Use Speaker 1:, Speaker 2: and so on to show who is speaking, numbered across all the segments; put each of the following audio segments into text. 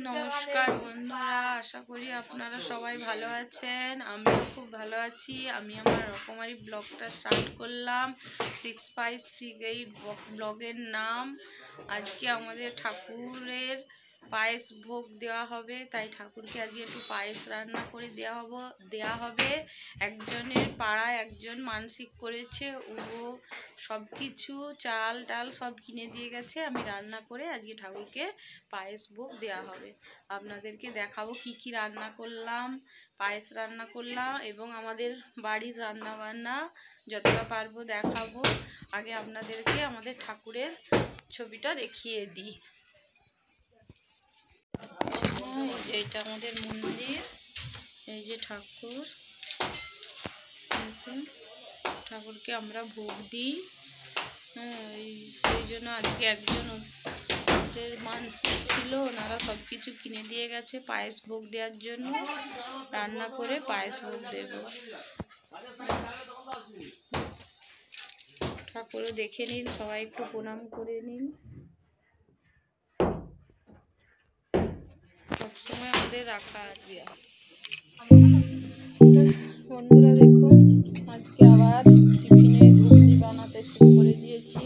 Speaker 1: নমস্কার বন্ধুরা, আশা করি আপনারা সবাই ভালো আছেন। আমিও খুব ভালো আছি। আমি আমার রকমারি ব্লগটা স্টার্ট করলাম। 656 ব্লগের নাম। আজকে আমাদের ঠাকুরের পায়েস ভোগ দেওয়া হবে, তাই ঠাকুরকে আজকে একটু পায়েস রান্না করে দেওয়া হবে। একজনের পাড়ায় একজন মানসিক করেছে, ও সব কিছু চাল ডাল সব কিনে দিয়ে গেছে। আমি রান্না করে আজকে ঠাকুরকে পায়েস ভোগ দেওয়া হবে। আপনাদেরকে দেখাবো কি কি রান্না করলাম। পায়েস রান্না করলাম এবং আমাদের বাড়ির রান্না বান্না যতটা পারবো দেখাবো। আগে আপনাদেরকে আমাদের ঠাকুরের ছবিটা দেখিয়ে দিই। এই যে এটা আমাদের মন্দির, এই যে ঠাকুর, ঠাকুরকে আমরা ভোগ দিই। সেই জন্য আজকে একজন ওদের মানসিক ছিল, ওনারা সব কিছু কিনে দিয়ে গেছে পায়েস ভোগ দেওয়ার জন্য। রান্না করে পায়েস ভোগ দেব। ঠাকুরও দেখে নিন, সবাই একটু প্রণাম করে নিন। সবসময় আমাদের রাখা আছে। বন্ধুরা দেখুন, আজকে আবার টিফিনে ঘুগনি বানাতে শুরু করে দিয়েছি।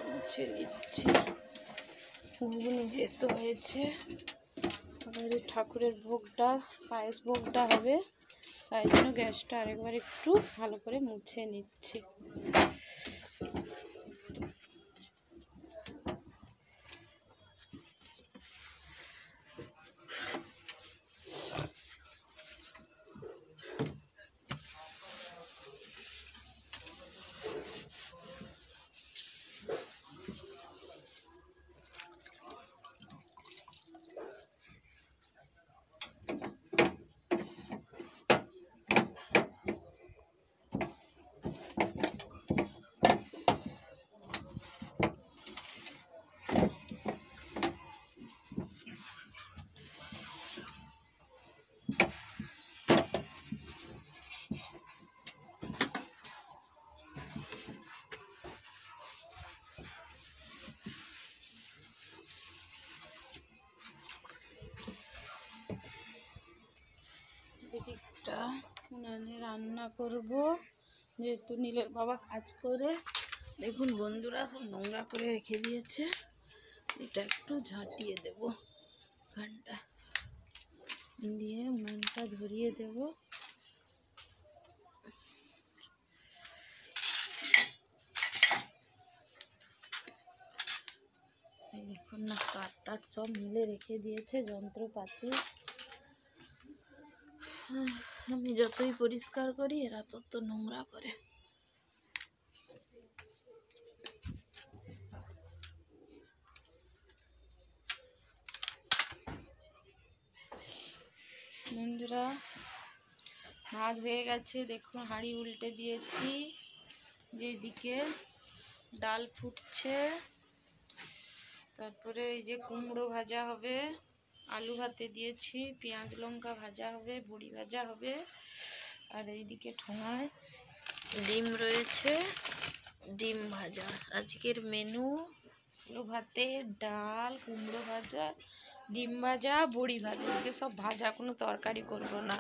Speaker 1: মুছে নিচ্ছে, ঘুগনি যেহেতু হয়েছে আমাদের ঠাকুরের ভোগটা, পায়েস ভোগটা হবে, তাই জন্য গ্যাসটা আরেকবার একটু ভালো করে মুছে নিচ্ছি। এদিকটা উনানে রান্না করব, যেহেতু নীলের বাবা কাজ করে। দেখুন বন্ধুরা, সব নোংরা করে রেখে দিয়েছে, এটা একটু ঝাঁটিয়ে দেব, ঘন্টা দিয়ে উনানটা ধরিয়ে দেব। এই দেখুন না, কাঠ টাট সব মিলে রেখে দিয়েছে, যন্ত্রপাতি। আমি যতই পরিষ্কার করি এরা তত নোংরা করে। বন্ধুরা, ভাত হয়ে গেছে, দেখুন হাঁড়ি উল্টে দিয়েছি, যেদিকে ডাল ফুটছে। তারপরে এই যে কুমড়ো ভাজা হবে, আলু ভাতে দিয়েছি, পেঁয়াজ লঙ্কা ভাজা হবে, বড়ি ভাজা হবে। আর এইদিকে ঠোঙায় ডিম রয়েছে, ডিম ভাজা। আজকের মেনু আলু ভাতে, ডাল, কুমড়ো ভাজা, ডিম ভাজা, বড়ি ভাজা। আজকে সব ভাজা, কোনো তরকারি করব না।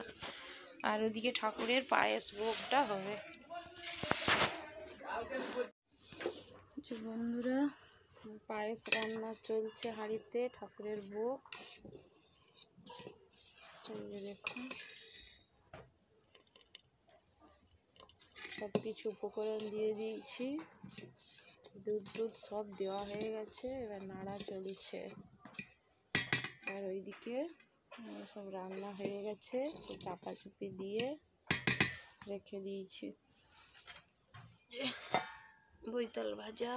Speaker 1: আর ওদিকে ঠাকুরের পায়েস ভোগটা হবে। বন্ধুরা, পায়েস রান্না চলছে হাঁড়িতে, ঠাকুরের ভোগ। দেখুন সব কিছু উপকরণ দিয়ে দিয়েছি, দুধ সব দেওয়া হয়ে গেছে, এবার নাড়া চলছে। আর ওইদিকে সব রান্না হয়ে গেছে, চাপা চুপি দিয়ে রেখে দিয়েছি। বৈতাল ভাজা,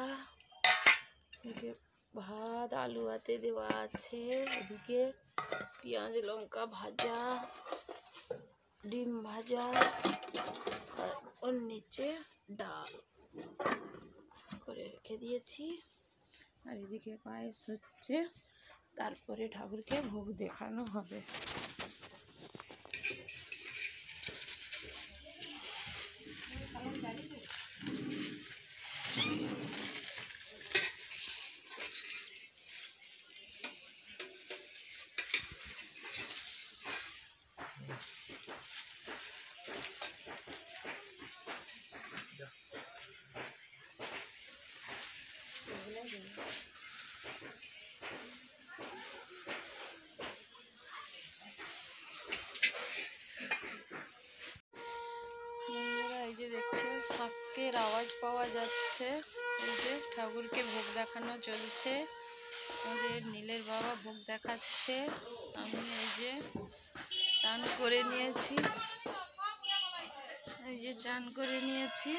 Speaker 1: ভাত আলু ভাতে দেওয়া আছে, ওদিকে পেঁয়াজ লঙ্কা ভাজা, ডিম ভাজা, আর ওর নিচে ডাল করে রেখে দিয়েছি। আর এদিকে পায়েস হচ্ছে, তারপরে ঠাকুরকে ভোগ দেখানো হবে। এই যে দেখছেন শাঁখের আওয়াজ পাওয়া যাচ্ছে, এই যে ঠাকুরকে ভোগ দেখানো চলছে। আমাদের নীলের বাবা ভোগ দেখাচ্ছে। আমি এই যে চান করে নিয়েছি, এই যে চান করে নিয়েছি।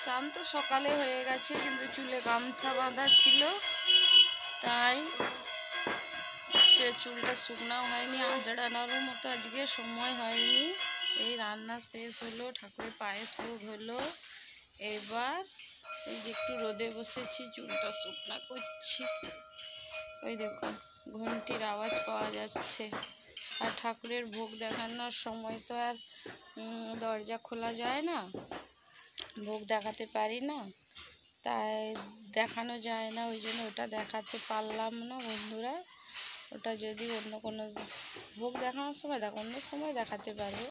Speaker 1: চান তো সকালে হয়ে গেছে, কিন্তু চুলে গামছা বাঁধা ছিল, তাই চুলটা শুকনাও হয়নি, আঁচড়ানোর মতো আজকে সময় হয়নি। এই রান্না শেষ হলো, ঠাকুরের পায়েস ভোগ হলো। এবার এই যে একটু রোদে বসেছি, চুলটা শুকনা করছি। ওই দেখুন ঘন্টির আওয়াজ পাওয়া যাচ্ছে। আর ঠাকুরের ভোগ দেখানোর সময় তো আর দরজা খোলা যায় না, ভোগ দেখাতে পারি না, তাই দেখানো যায় না, ওই জন্য ওটা দেখাতে পারলাম না বন্ধুরা। ওটা যদি অন্য কোনো ভোগ দেখানোর সময় অন্য সময় দেখাতে পারবো।